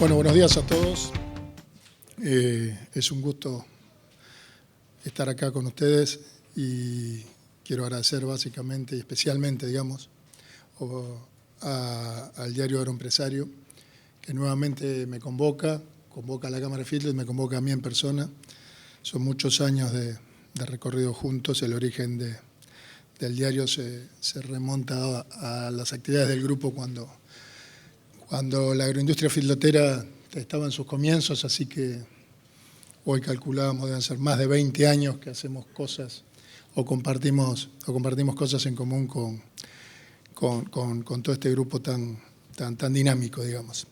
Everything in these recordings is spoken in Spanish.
Bueno, buenos días a todos. Es un gusto estar acá con ustedes y quiero agradecer básicamente y especialmente, digamos, al diario Agroempresario, que nuevamente me convoca a la Cámara de Fields, me convoca a mí en persona. Son muchos años de recorrido juntos. El origen del diario se remonta a las actividades del grupo cuando la agroindustria feedlotera estaba en sus comienzos, así que hoy calculábamos deben ser más de 20 años que hacemos cosas o compartimos cosas en común con todo este grupo tan dinámico, digamos.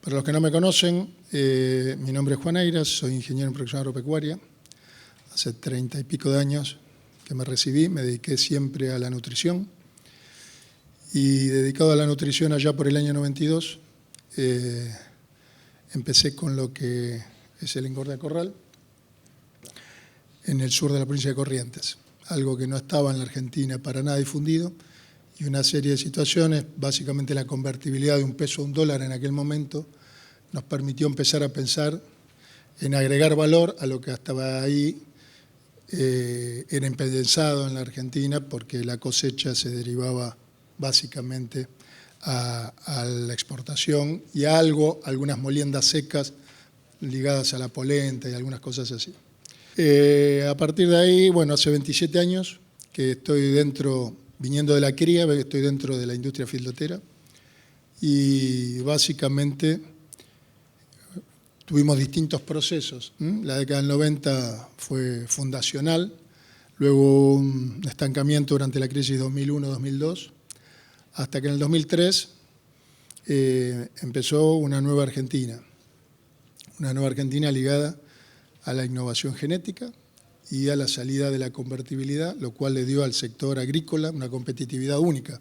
Para los que no me conocen, mi nombre es Juan Eiras, soy ingeniero en producción agropecuaria. Hace 30 y pico de años que me recibí, me dediqué siempre a la nutrición. Y dedicado a la nutrición allá por el año 92, empecé con lo que es el engorde a corral en el sur de la provincia de Corrientes, algo que no estaba en la Argentina para nada difundido, y una serie de situaciones, básicamente la convertibilidad de un peso a un dólar en aquel momento, nos permitió empezar a pensar en agregar valor a lo que hasta ahí era impensado en la Argentina, porque la cosecha se derivaba básicamente a la exportación y a algunas moliendas secas ligadas a la polenta y algunas cosas así. A partir de ahí, bueno, hace 27 años que estoy viniendo de la cría, estoy dentro de la industria feedlotera y básicamente tuvimos distintos procesos. La década del 90 fue fundacional, luego un estancamiento durante la crisis 2001-2002, hasta que en el 2003 empezó una nueva Argentina ligada a la innovación genética y a la salida de la convertibilidad, lo cual le dio al sector agrícola una competitividad única.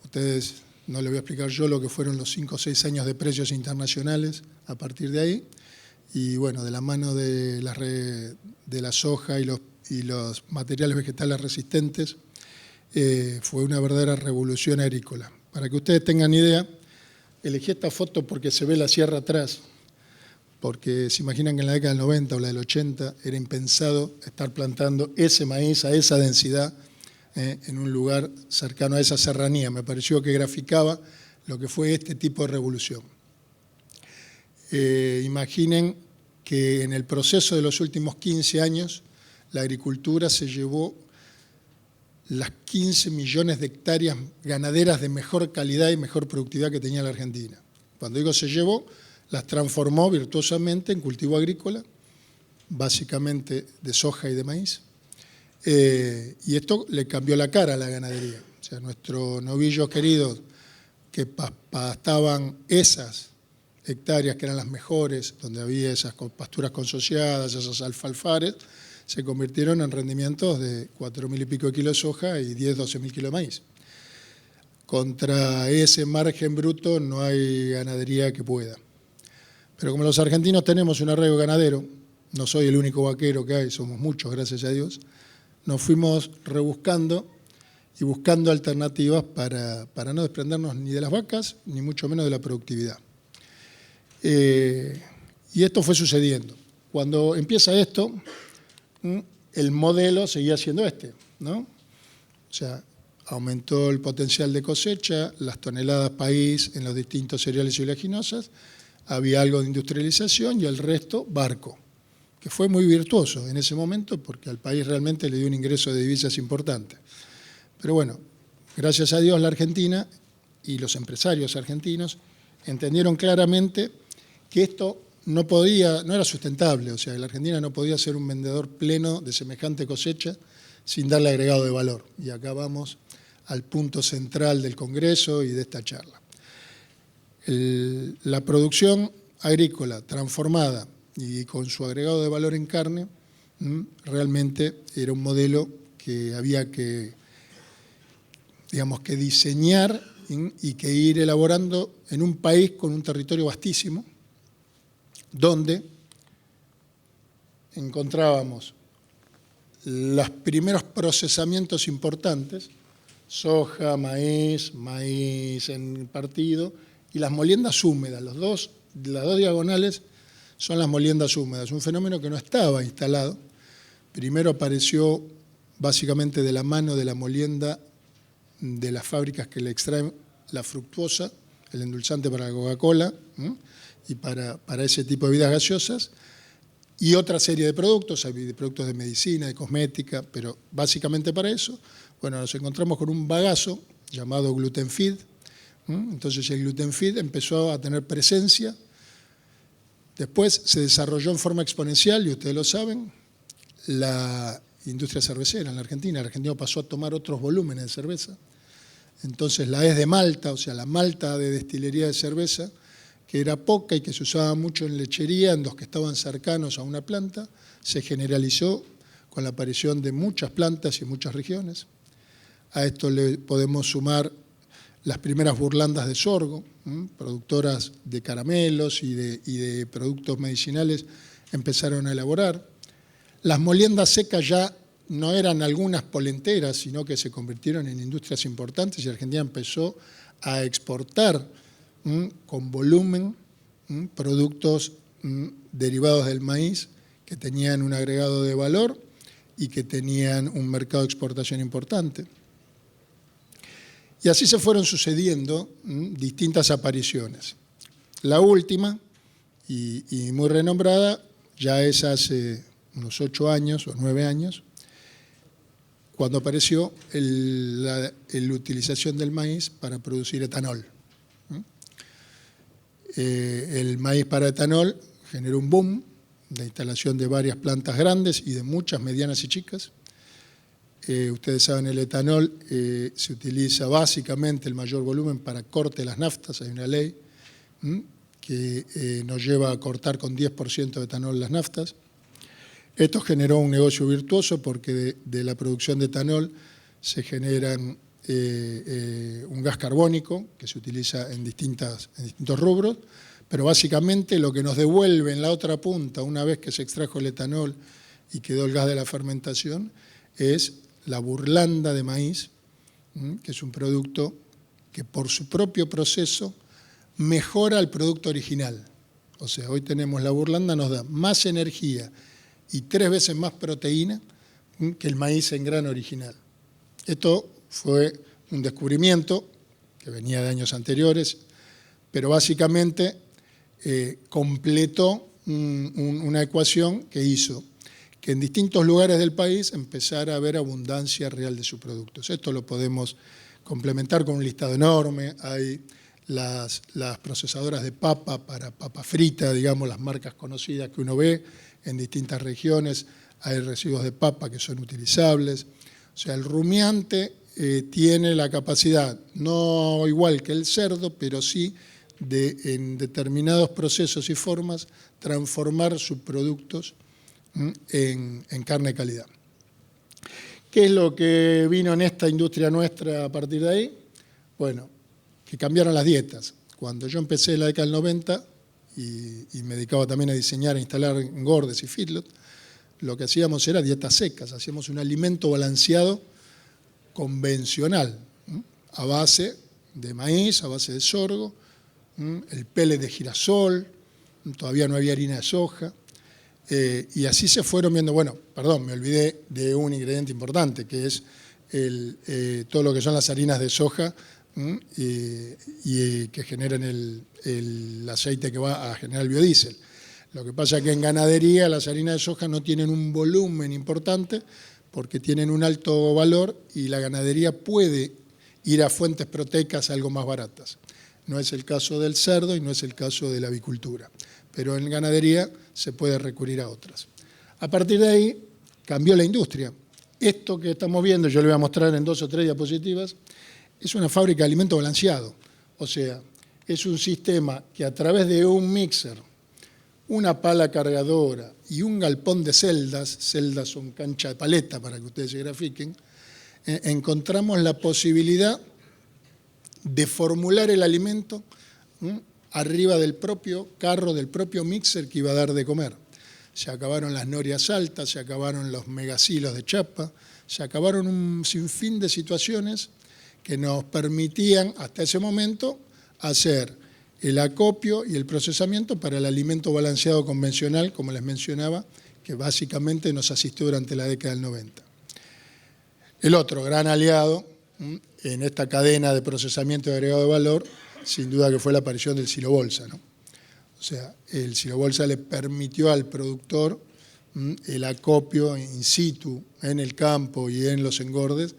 Ustedes, no les voy a explicar yo lo que fueron los 5 o 6 años de precios internacionales a partir de ahí, y bueno, de la mano de la soja y los materiales vegetales resistentes, fue una verdadera revolución agrícola. Para que ustedes tengan idea, elegí esta foto porque se ve la sierra atrás, porque se imaginan que en la década del 90 o la del 80 era impensado estar plantando ese maíz a esa densidad en un lugar cercano a esa serranía. Me pareció que graficaba lo que fue este tipo de revolución. Imaginen que en el proceso de los últimos 15 años la agricultura se llevó las 15 millones de hectáreas ganaderas de mejor calidad y mejor productividad que tenía la Argentina. Cuando digo se llevó, las transformó virtuosamente en cultivo agrícola, básicamente de soja y de maíz, y esto le cambió la cara a la ganadería. O sea, nuestros novillos queridos que pastaban esas hectáreas que eran las mejores, donde había esas pasturas consociadas, esos alfalfares, se convirtieron en rendimientos de 4.000 y pico de kilos de soja y 12.000 kilos de maíz. Contra ese margen bruto no hay ganadería que pueda. Pero como los argentinos tenemos un arraigo ganadero, no soy el único vaquero que hay, somos muchos, gracias a Dios, nos fuimos rebuscando y buscando alternativas para no desprendernos ni de las vacas, ni mucho menos de la productividad. Y esto fue sucediendo. Cuando empieza esto, el modelo seguía siendo ¿no? O sea, aumentó el potencial de cosecha, las toneladas país en los distintos cereales y oleaginosas, había algo de industrialización y el resto barco, que fue muy virtuoso en ese momento porque al país realmente le dio un ingreso de divisas importante. Pero bueno, gracias a Dios la Argentina y los empresarios argentinos entendieron claramente que esto no era sustentable, o sea, la Argentina no podía ser un vendedor pleno de semejante cosecha sin darle agregado de valor. Y acá vamos al punto central del Congreso y de esta charla. La producción agrícola transformada y con su agregado de valor en carne, realmente era un modelo que había que diseñar y que ir elaborando en un país con un territorio vastísimo, donde encontrábamos los primeros procesamientos importantes soja, maíz, maíz en partido, y las moliendas húmedas. Las dos diagonales son las moliendas húmedas, un fenómeno que no estaba instalado. Primero apareció básicamente de la mano de la molienda de las fábricas que le extraen la fructuosa, el endulzante para la Coca-Cola y para ese tipo de bebidas gaseosas, y otra serie de productos, hay de productos de medicina, de cosmética, pero básicamente para eso. Bueno, nos encontramos con un bagazo llamado gluten feed. Entonces el gluten feed empezó a tener presencia. Después se desarrolló en forma exponencial, y ustedes lo saben, la industria cervecera en la Argentina. El argentino pasó a tomar otros volúmenes de cerveza. Entonces la de malta, o sea, la malta de destilería de cerveza, que era poca y que se usaba mucho en lechería, en los que estaban cercanos a una planta, se generalizó con la aparición de muchas plantas y en muchas regiones. A esto le podemos sumar las primeras burlandas de sorgo, productoras de caramelos y de productos medicinales empezaron a elaborar. Las moliendas secas ya no eran algunas polenteras, sino que se convirtieron en industrias importantes y Argentina empezó a exportar con volumen productos derivados del maíz que tenían un agregado de valor y que tenían un mercado de exportación importante. Y así se fueron sucediendo distintas apariciones. La última, y muy renombrada, ya es hace unos 8 años o 9 años, cuando apareció la utilización del maíz para producir etanol. El maíz para etanol generó un boom, la instalación de varias plantas grandes y de muchas medianas y chicas. Ustedes saben, el etanol se utiliza básicamente el mayor volumen para corte de las naftas. Hay una ley que nos lleva a cortar con 10% de etanol las naftas. Esto generó un negocio virtuoso porque de la producción de etanol se generan un gas carbónico que se utiliza en distintos rubros, pero básicamente lo que nos devuelve en la otra punta, una vez que se extrajo el etanol y quedó el gas de la fermentación, es la burlanda de maíz, que es un producto que por su propio proceso mejora el producto original. O sea, hoy tenemos la burlanda, nos da más energía y 3 veces más proteína que el maíz en grano original. Esto fue un descubrimiento que venía de años anteriores, pero básicamente completó una ecuación que hizo que en distintos lugares del país empezara a haber abundancia real de sus productos. Esto lo podemos complementar con un listado enorme. Hay las procesadoras de papa para papa frita, digamos, las marcas conocidas que uno ve en distintas regiones. Hay residuos de papa que son utilizables. O sea, el rumiante tiene la capacidad, no igual que el cerdo, pero sí de en determinados procesos y formas transformar sus productos en carne de calidad. ¿Qué es lo que vino en esta industria nuestra a partir de ahí? Bueno, que cambiaron las dietas. Cuando yo empecé en la década del 90 y me dedicaba también a diseñar e instalar engordes y feedlot, lo que hacíamos era dietas secas, hacíamos un alimento balanceado convencional, a base de maíz, a base de sorgo, el pellet de girasol, todavía no había harina de soja, y así se fueron viendo. Bueno, perdón, me olvidé de un ingrediente importante, que es todo lo que son las harinas de soja y que generan el aceite que va a generar el biodiesel. Lo que pasa es que en ganadería las harinas de soja no tienen un volumen importante porque tienen un alto valor y la ganadería puede ir a fuentes proteicas algo más baratas. No es el caso del cerdo y no es el caso de la avicultura, pero en ganadería se puede recurrir a otras. A partir de ahí cambió la industria. Esto que estamos viendo, yo le voy a mostrar en 2 o 3 diapositivas, es una fábrica de alimento balanceado. O sea, es un sistema que a través de un mixer, una pala cargadora y un galpón de celdas son cancha de paleta para que ustedes se grafiquen, encontramos la posibilidad de formular el alimento arriba del propio carro, del propio mixer que iba a dar de comer. Se acabaron las norias altas, se acabaron los megacilos de chapa, se acabaron un sinfín de situaciones que nos permitían hasta ese momento hacer el acopio y el procesamiento para el alimento balanceado convencional, como les mencionaba, que básicamente nos asistió durante la década del 90. El otro gran aliado en esta cadena de procesamiento de agregado de valor, sin duda que fue la aparición del silo-bolsa, ¿no? O sea, el silo-bolsa le permitió al productor el acopio in situ, en el campo y en los engordes,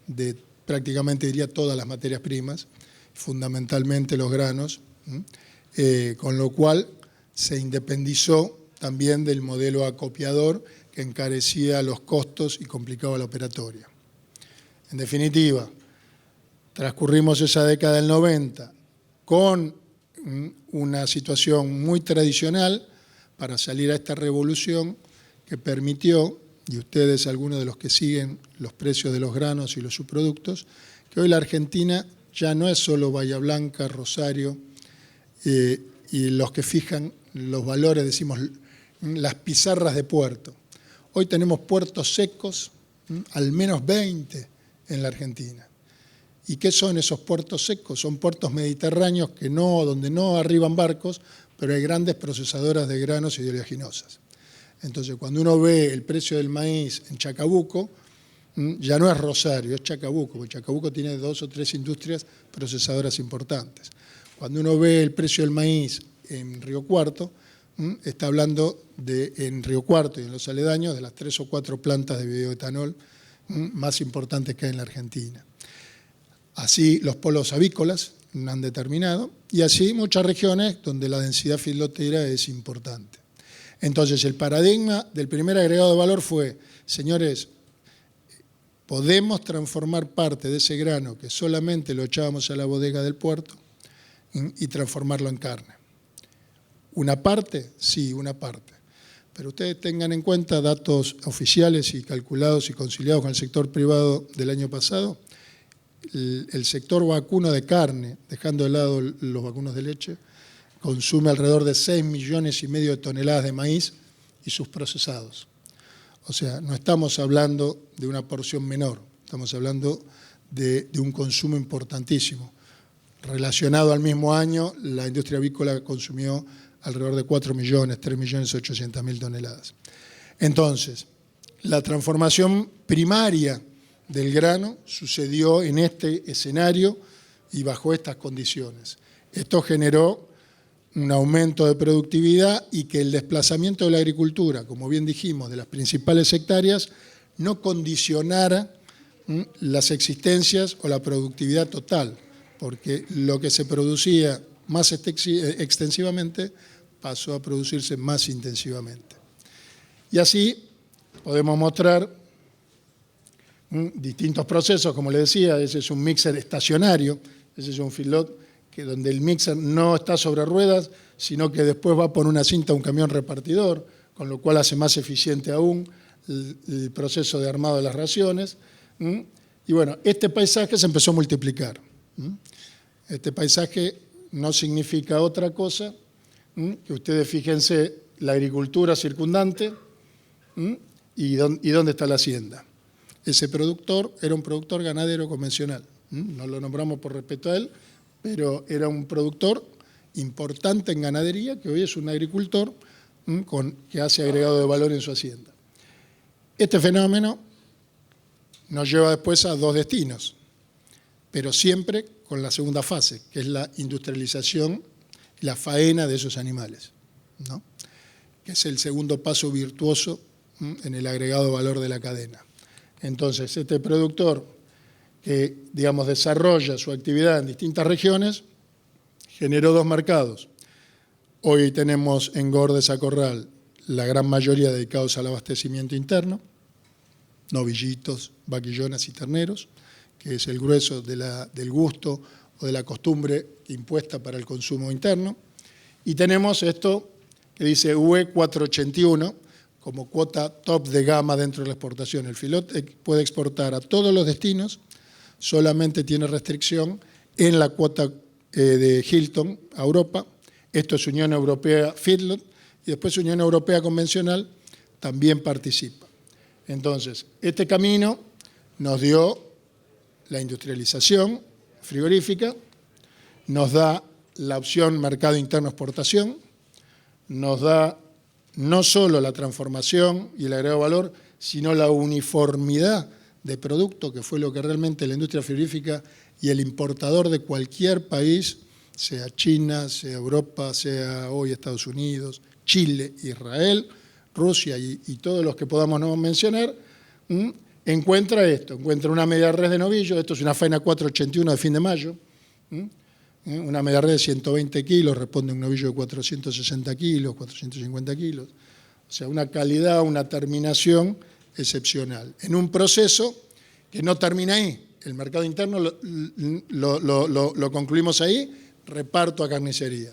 de prácticamente, diría, todas las materias primas, fundamentalmente los granos, con lo cual se independizó también del modelo acopiador que encarecía los costos y complicaba la operatoria. En definitiva, transcurrimos esa década del 90 con una situación muy tradicional para salir a esta revolución que permitió, y ustedes, algunos de los que siguen los precios de los granos y los subproductos, que hoy la Argentina ya no es solo Bahía Blanca, Rosario, y los que fijan los valores, decimos, las pizarras de puerto. Hoy tenemos puertos secos, al menos 20 en la Argentina. ¿Y qué son esos puertos secos? Son puertos mediterráneos donde no arriban barcos, pero hay grandes procesadoras de granos y de oleaginosas. Entonces, cuando uno ve el precio del maíz en Chacabuco, ya no es Rosario, es Chacabuco, porque Chacabuco tiene 2 o 3 industrias procesadoras importantes. Cuando uno ve el precio del maíz en Río Cuarto, está hablando en Río Cuarto y en los aledaños de las 3 o 4 plantas de bioetanol más importantes que hay en la Argentina. Así los polos avícolas han determinado, y así muchas regiones donde la densidad feedlotera es importante. Entonces, el paradigma del primer agregado de valor fue, señores, podemos transformar parte de ese grano que solamente lo echábamos a la bodega del puerto y transformarlo en carne. ¿Una parte? Sí, una parte. Pero ustedes tengan en cuenta datos oficiales y calculados y conciliados con el sector privado del año pasado. El sector vacuno de carne, dejando de lado los vacunos de leche, consume alrededor de 6,5 millones de toneladas de maíz y sus procesados. O sea, no estamos hablando de una porción menor, estamos hablando de un consumo importantísimo. Relacionado al mismo año, la industria avícola consumió alrededor de 4 millones, 3.800.000 toneladas. Entonces, la transformación primaria del grano sucedió en este escenario y bajo estas condiciones. Esto generó un aumento de productividad y que el desplazamiento de la agricultura, como bien dijimos, de las principales hectáreas, no condicionara las existencias o la productividad total, porque lo que se producía más extensivamente pasó a producirse más intensivamente. Y así podemos mostrar distintos procesos, como les decía, ese es un mixer estacionario, ese es un feedlot donde el mixer no está sobre ruedas, sino que después va por una cinta a un camión repartidor, con lo cual hace más eficiente aún el proceso de armado de las raciones. Y bueno, este paisaje se empezó a multiplicar. Este paisaje no significa otra cosa que ustedes fíjense la agricultura circundante y dónde está la hacienda. Ese productor era un productor ganadero convencional. No lo nombramos por respeto a él, pero era un productor importante en ganadería, que hoy es un agricultor que hace agregado de valor en su hacienda. Este fenómeno nos lleva después a 2 destinos, pero siempre con la segunda fase, que es la industrialización y la faena de esos animales, ¿no? Que es el segundo paso virtuoso en el agregado de valor de la cadena. Entonces, este productor que, digamos, desarrolla su actividad en distintas regiones, generó 2 mercados. Hoy tenemos engordes a corral, la gran mayoría dedicados al abastecimiento interno, novillitos, vaquillonas y terneros, que es el grueso del gusto o de la costumbre impuesta para el consumo interno. Y tenemos esto que dice UE 481, como cuota top de gama dentro de la exportación. El feedlot puede exportar a todos los destinos, solamente tiene restricción en la cuota de Hilton a Europa. Esto es Unión Europea Feedlot, y después Unión Europea Convencional también participa. Entonces, este camino nos dio la industrialización frigorífica, nos da la opción mercado interno exportación, nos da no solo la transformación y el agregado valor, sino la uniformidad de producto, que fue lo que realmente la industria frigorífica y el importador de cualquier país, sea China, sea Europa, sea hoy Estados Unidos, Chile, Israel, Rusia y todos los que podamos no mencionar, encuentra esto, encuentra una media res de novillo, esto es una faena 481 de fin de mayo, una media res de 120 kilos, responde a un novillo de 460 kilos, 450 kilos, o sea, una calidad, una terminación excepcional, en un proceso que no termina ahí, el mercado interno lo concluimos ahí, reparto a carnicería.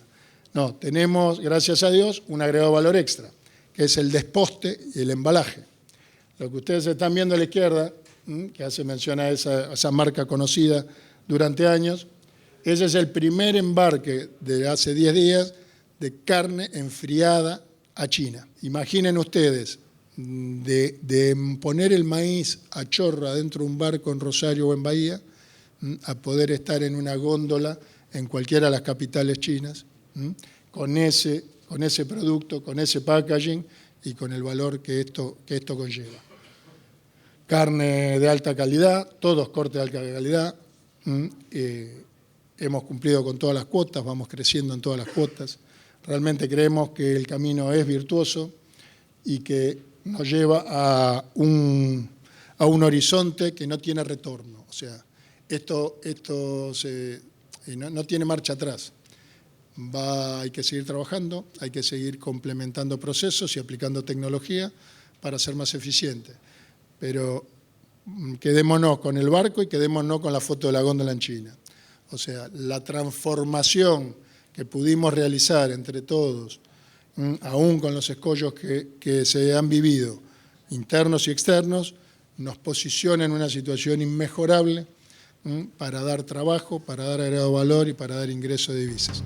No, tenemos, gracias a Dios, un agregado valor extra, que es el desposte y el embalaje. Lo que ustedes están viendo a la izquierda, que hace mención a esa marca conocida durante años, ese es el primer embarque de hace 10 días de carne enfriada a China. Imaginen ustedes, de poner el maíz a chorro adentro de un barco en Rosario o en Bahía, a poder estar en una góndola en cualquiera de las capitales chinas, con ese producto, con ese packaging y con el valor que esto conlleva. Carne de alta calidad, todos cortes de alta calidad, hemos cumplido con todas las cuotas, vamos creciendo en todas las cuotas. Realmente creemos que el camino es virtuoso y que nos lleva a un horizonte que no tiene retorno. O sea, esto no tiene marcha atrás. Hay que seguir trabajando, hay que seguir complementando procesos y aplicando tecnología para ser más eficiente. Pero quedémonos con el barco y quedémonos con la foto de la góndola en China. O sea, la transformación que pudimos realizar entre todos, aún con los escollos que se han vivido, internos y externos, nos posiciona en una situación inmejorable para dar trabajo, para dar agregado valor y para dar ingreso de divisas.